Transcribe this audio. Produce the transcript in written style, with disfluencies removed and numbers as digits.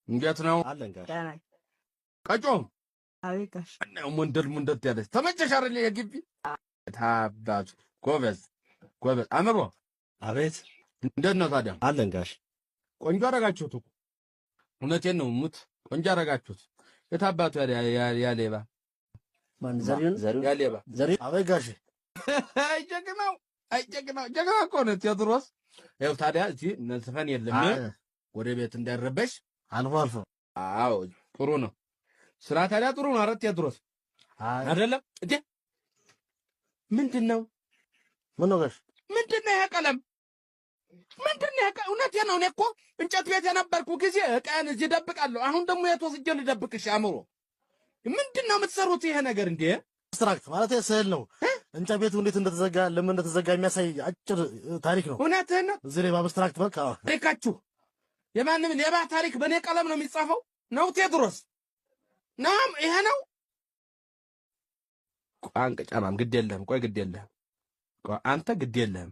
እንዴት ነው አለን ጋር ቀጮ አቤጋሽ ነው ሙንደት ያለች ተመቸሽ አይደል? የግቢ ታባቱ ጎበዝ አምሮ አቤት እንዴት ነው ታዲያ? አለን ጋሽ ቆንጆ አረጋችሁት እኮ እውነቴን ነው ሙት ቆንጆ አረጋችሁት። የታባቱ ያሌባ ማን ዘሪሁን ያሌባ አቤጋሽ ጀግናው ጀግና እኮ ነው ቴዎድሮስ። ይኸው ታዲያ እዚህ ነስፈን የለም ወደ ቤት እንዳይረበሽ አልፎ አልፎ። አዎ ጥሩ ነው ስራ ታዲያ ጥሩ ነው። አረት ቴዎድሮስ አይደለም እንዴ? ምንድነው ጋሽ ምንድነው ይሄ ቀለም? ምንድነው ይሄ? እውነቴን ነው። እኔ እኮ እንጨት ቤት የነበርኩ ጊዜ ዕቃዬን እዚህ ደብቃለሁ። አሁን ደግሞ የት ወስጄ ልደብቅሽ? አእምሮ ምንድነው የምትሰሩት ይሄ ነገር እንዴ? አብስትራክት ማለት ስዕል ነው። እንጨት ቤቱ እንዴት እንደተዘጋ ለምን እንደተዘጋ የሚያሳይ አጭር ታሪክ ነው። እውነትህን ነው። እዚህ ላይ በአብስትራክት መልክ ታሪካችሁ የማንም ሌባ ታሪክ በእኔ ቀለም ነው የሚጻፈው ነው ቴዎድሮስ? ናም ይሄ ነው ቋንቅ ጫማም ግድ የለህም። ቆይ ግድ የለህም አንተ ግድ የለህም